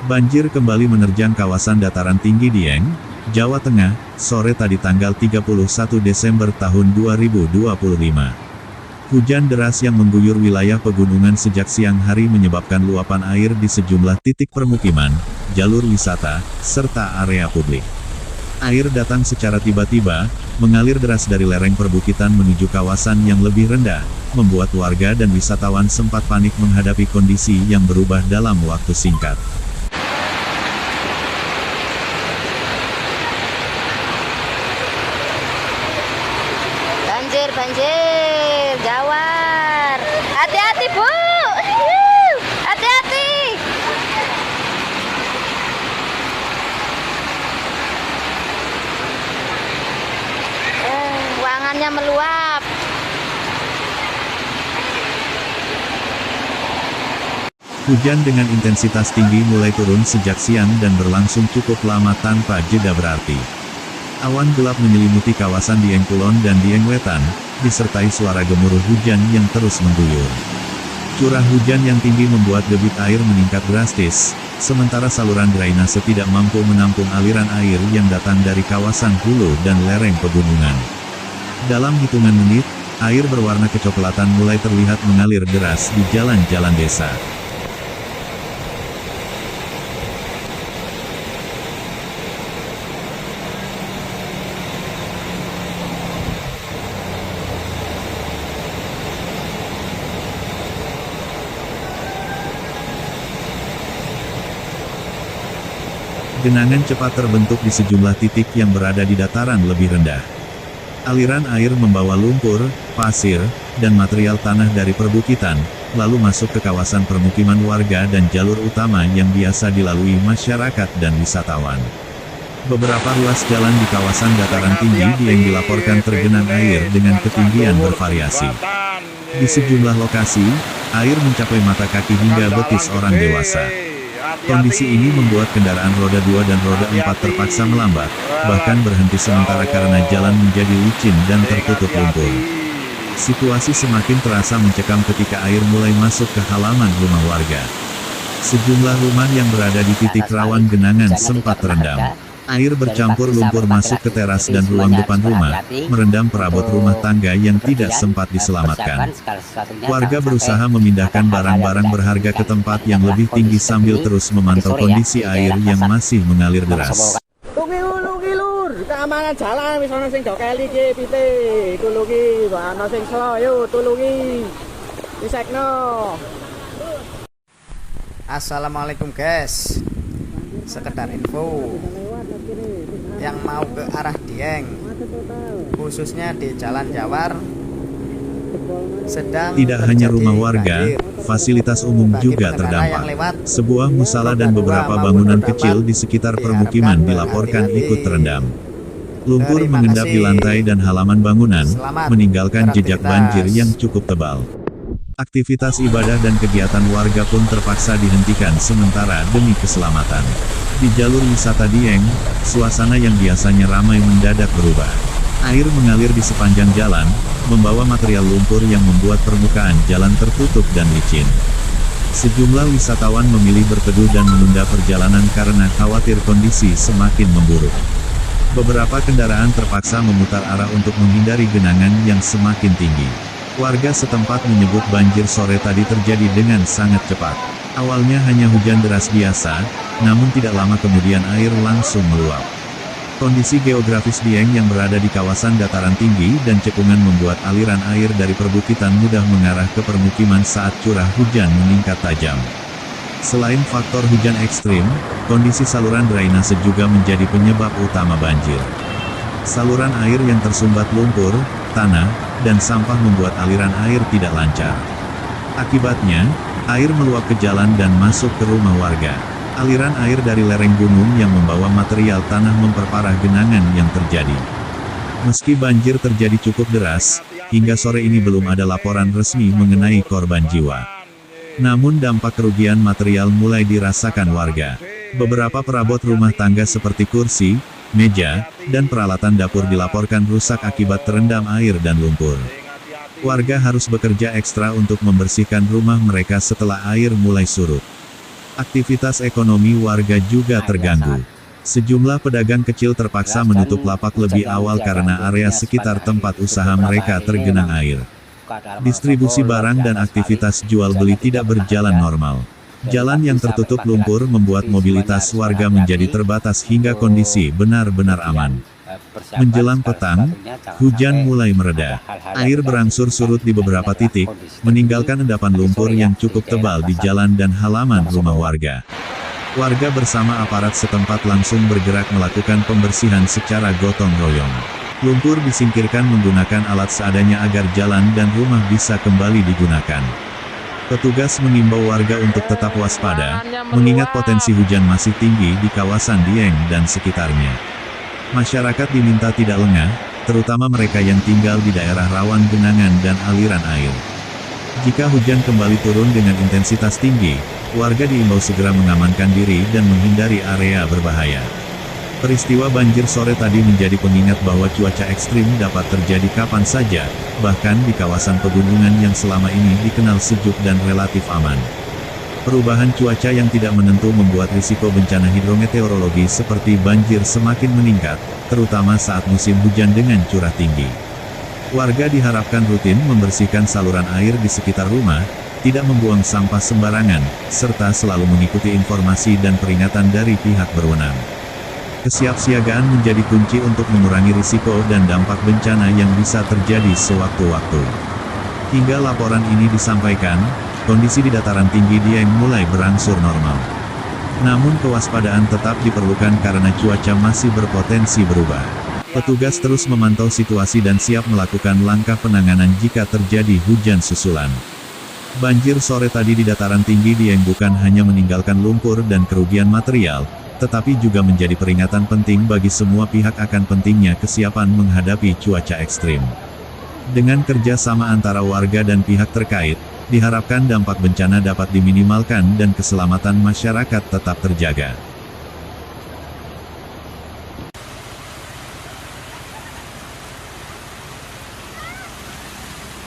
Banjir kembali menerjang kawasan dataran tinggi Dieng, Jawa Tengah, sore tadi tanggal 31 Desember tahun 2025. Hujan deras yang mengguyur wilayah pegunungan sejak siang hari menyebabkan luapan air di sejumlah titik permukiman, jalur wisata, serta area publik. Air datang secara tiba-tiba, mengalir deras dari lereng perbukitan menuju kawasan yang lebih rendah, membuat warga dan wisatawan sempat panik menghadapi kondisi yang berubah dalam waktu singkat. Banjir, gawat. Hati-hati, Bu. Hati-hati. Ruangannya meluap. Hujan dengan intensitas tinggi mulai turun sejak siang dan berlangsung cukup lama tanpa jeda berarti. Awan gelap menyelimuti kawasan Dieng Kulon dan Dieng Wetan, disertai suara gemuruh hujan yang terus mengguyur. Curah hujan yang tinggi membuat debit air meningkat drastis, sementara saluran drainase tidak mampu menampung aliran air yang datang dari kawasan hulu dan lereng pegunungan. Dalam hitungan menit, air berwarna kecoklatan mulai terlihat mengalir deras di jalan-jalan desa. Genangan cepat terbentuk di sejumlah titik yang berada di dataran lebih rendah. Aliran air membawa lumpur, pasir, dan material tanah dari perbukitan, lalu masuk ke kawasan permukiman warga dan jalur utama yang biasa dilalui masyarakat dan wisatawan. Beberapa ruas jalan di kawasan dataran tinggi yang dilaporkan tergenang air dengan ketinggian bervariasi. Di sejumlah lokasi, air mencapai mata kaki hingga betis orang dewasa. Kondisi ini membuat kendaraan roda 2 dan roda 4 terpaksa melambat, bahkan berhenti sementara karena jalan menjadi licin dan tertutup lumpur. Situasi semakin terasa mencekam ketika air mulai masuk ke halaman rumah warga. Sejumlah rumah yang berada di titik rawan genangan sempat terendam. Air bercampur lumpur masuk ke teras dan ruang depan rumah, merendam perabot rumah tangga yang tidak sempat diselamatkan. Warga berusaha memindahkan barang-barang berharga ke tempat yang lebih tinggi sambil terus memantau kondisi air yang masih mengalir deras. Lur, keamanan jalan wis ana sing dokeli iki pite. Iku lho iki, ana sing selo, yo tulungi. Disekno. Assalamualaikum guys. Sekedar info, yang mau ke arah Dieng, khususnya di Jalan Jawar, sedang tidak hanya rumah warga, fasilitas umum juga terdampak. Sebuah musala dan beberapa bangunan kecil di sekitar permukiman dilaporkan ikut terendam. Lumpur mengendap di lantai dan halaman bangunan, meninggalkan jejak banjir yang cukup tebal. Aktivitas ibadah dan kegiatan warga pun terpaksa dihentikan sementara demi keselamatan. Di jalur wisata Dieng, suasana yang biasanya ramai mendadak berubah. Air mengalir di sepanjang jalan, membawa material lumpur yang membuat permukaan jalan tertutup dan licin. Sejumlah wisatawan memilih berteduh dan menunda perjalanan karena khawatir kondisi semakin memburuk. Beberapa kendaraan terpaksa memutar arah untuk menghindari genangan yang semakin tinggi. Warga setempat menyebut banjir sore tadi terjadi dengan sangat cepat. Awalnya hanya hujan deras biasa, namun tidak lama kemudian air langsung meluap. Kondisi geografis Dieng yang berada di kawasan dataran tinggi dan cekungan membuat aliran air dari perbukitan mudah mengarah ke permukiman saat curah hujan meningkat tajam. Selain faktor hujan ekstrim, kondisi saluran drainase juga menjadi penyebab utama banjir. Saluran air yang tersumbat lumpur, tanah, dan sampah membuat aliran air tidak lancar. Akibatnya, air meluap ke jalan dan masuk ke rumah warga. Aliran air dari lereng gunung yang membawa material tanah memperparah genangan yang terjadi. Meski banjir terjadi cukup deras, hingga sore ini belum ada laporan resmi mengenai korban jiwa. Namun dampak kerugian material mulai dirasakan warga. Beberapa perabot rumah tangga seperti kursi, meja, dan peralatan dapur dilaporkan rusak akibat terendam air dan lumpur. Warga harus bekerja ekstra untuk membersihkan rumah mereka setelah air mulai surut. Aktivitas ekonomi warga juga terganggu. Sejumlah pedagang kecil terpaksa menutup lapak lebih awal karena area sekitar tempat usaha mereka tergenang air. Distribusi barang dan aktivitas jual beli tidak berjalan normal. Jalan yang tertutup lumpur membuat mobilitas warga menjadi terbatas hingga kondisi benar-benar aman. Menjelang petang, hujan mulai mereda. Air berangsur surut di beberapa titik, meninggalkan endapan lumpur yang cukup tebal di jalan dan halaman rumah warga. Warga bersama aparat setempat langsung bergerak melakukan pembersihan secara gotong royong. Lumpur disingkirkan menggunakan alat seadanya agar jalan dan rumah bisa kembali digunakan. Petugas mengimbau warga untuk tetap waspada, mengingat potensi hujan masih tinggi di kawasan Dieng dan sekitarnya. Masyarakat diminta tidak lengah, terutama mereka yang tinggal di daerah rawan genangan dan aliran air. Jika hujan kembali turun dengan intensitas tinggi, warga diimbau segera mengamankan diri dan menghindari area berbahaya. Peristiwa banjir sore tadi menjadi pengingat bahwa cuaca ekstrim dapat terjadi kapan saja, bahkan di kawasan pegunungan yang selama ini dikenal sejuk dan relatif aman. Perubahan cuaca yang tidak menentu membuat risiko bencana hidrometeorologi seperti banjir semakin meningkat, terutama saat musim hujan dengan curah tinggi. Warga diharapkan rutin membersihkan saluran air di sekitar rumah, tidak membuang sampah sembarangan, serta selalu mengikuti informasi dan peringatan dari pihak berwenang. Kesiapsiagaan menjadi kunci untuk mengurangi risiko dan dampak bencana yang bisa terjadi sewaktu-waktu. Hingga laporan ini disampaikan, kondisi di dataran tinggi Dieng mulai berangsur normal. Namun kewaspadaan tetap diperlukan karena cuaca masih berpotensi berubah. Petugas terus memantau situasi dan siap melakukan langkah penanganan jika terjadi hujan susulan. Banjir sore tadi di dataran tinggi Dieng bukan hanya meninggalkan lumpur dan kerugian material, tetapi juga menjadi peringatan penting bagi semua pihak akan pentingnya kesiapan menghadapi cuaca ekstrim. Dengan kerjasama antara warga dan pihak terkait, diharapkan dampak bencana dapat diminimalkan dan keselamatan masyarakat tetap terjaga.